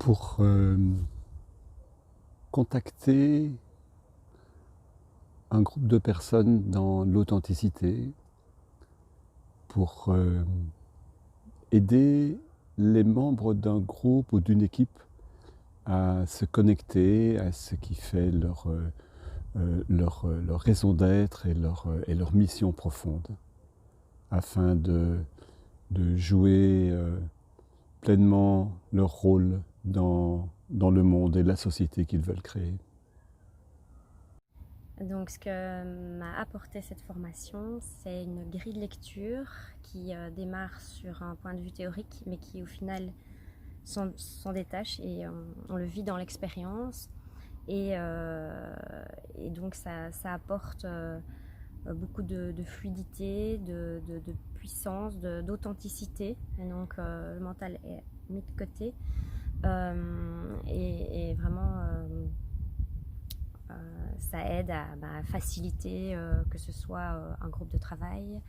pour contacter un groupe de personnes dans l'authenticité, pour aider les membres d'un groupe ou d'une équipe à se connecter à ce qui fait leur raison d'être et leur mission profonde, afin de jouer pleinement leur rôle dans le monde et la société qu'ils veulent créer. Donc, ce que m'a apporté cette formation, c'est une grille de lecture qui démarre sur un point de vue théorique, mais qui au final s'en détache et on le vit dans l'expérience. Et donc, ça apporte beaucoup de fluidité, de puissance, d'authenticité. Et donc, le mental est mis de côté. Et vraiment, ça aide à faciliter que ce soit un groupe de travail,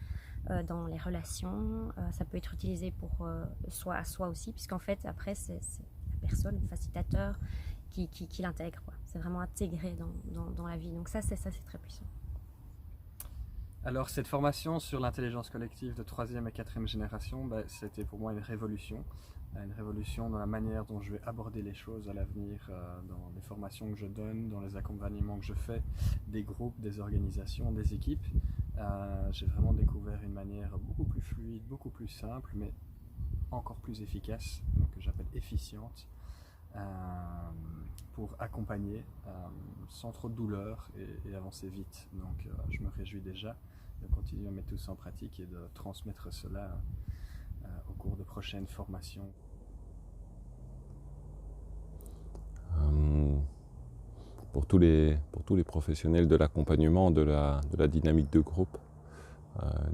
dans les relations. Ça peut être utilisé pour soi à soi aussi, puisqu'en fait, après, c'est la personne, le facilitateur, qui l'intègre. C'est vraiment intégré dans la vie. Donc ça, c'est très puissant. Alors cette formation sur l'intelligence collective de 3e et 4e génération, c'était pour moi une révolution dans la manière dont je vais aborder les choses à l'avenir, dans les formations que je donne, dans les accompagnements que je fais, des groupes, des organisations, des équipes. J'ai vraiment découvert une manière beaucoup plus fluide, beaucoup plus simple, mais encore plus efficace, donc que j'appelle efficiente, pour accompagner sans trop de douleur et avancer vite. Donc je me réjouis déjà de continuer à mettre tout ça en pratique et de transmettre cela au cours de prochaines formations. Pour tous les professionnels de l'accompagnement, de la dynamique de groupe,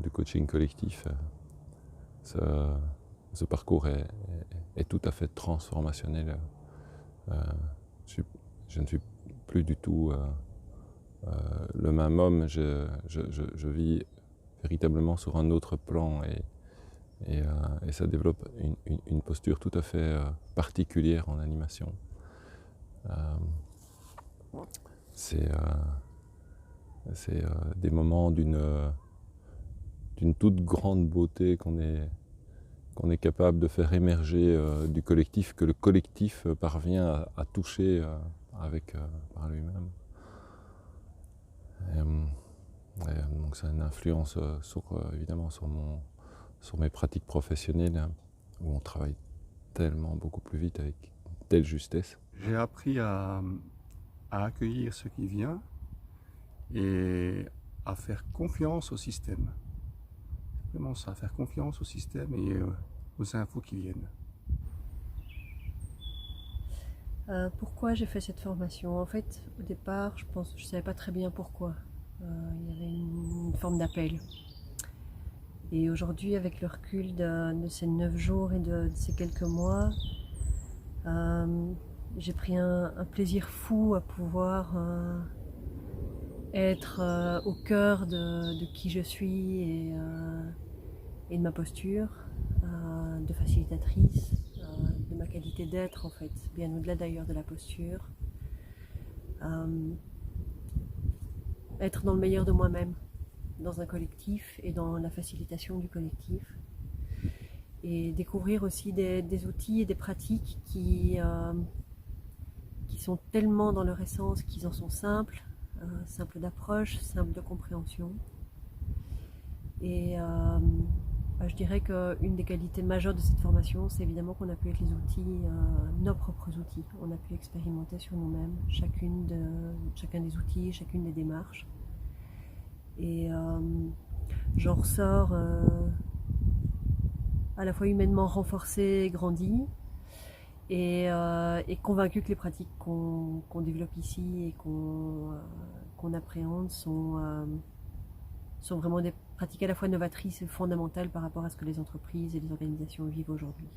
du coaching collectif, ce parcours est tout à fait transformationnel. Je ne suis plus du tout le même homme. Je vis véritablement sur un autre plan et ça développe une posture tout à fait particulière en animation. C'est des moments d'une toute grande beauté qu'on est capable de faire émerger du collectif, que le collectif parvient à toucher par lui-même. Donc ça a une influence évidemment sur mes pratiques professionnelles, où on travaille tellement beaucoup plus vite avec telle justesse. J'ai appris à accueillir ce qui vient et à faire confiance au système. C'est vraiment ça, faire confiance au système et aux infos qui viennent. Pourquoi j'ai fait cette formation? En fait, au départ, je savais pas très bien pourquoi. Il y avait une forme d'appel. Et aujourd'hui, avec le recul de ces 9 jours et de ces quelques mois, j'ai pris un plaisir fou à pouvoir être au cœur de qui je suis et de ma posture de facilitatrice, de ma qualité d'être en fait, bien au-delà d'ailleurs de la posture. Être dans le meilleur de moi-même, dans un collectif et dans la facilitation du collectif. Et découvrir aussi des outils et des pratiques qui sont tellement dans leur essence qu'ils en sont simples, simples d'approche, simples de compréhension. Et je dirais qu'une des qualités majeures de cette formation, c'est évidemment qu'on a pu être les outils, nos propres outils. On a pu expérimenter sur nous-mêmes chacun des outils, chacune des démarches. Et j'en ressors à la fois humainement renforcée et grandie, et convaincue que les pratiques qu'on développe ici et qu'on appréhende sont vraiment des pratiques à la fois novatrices et fondamentales par rapport à ce que les entreprises et les organisations vivent aujourd'hui.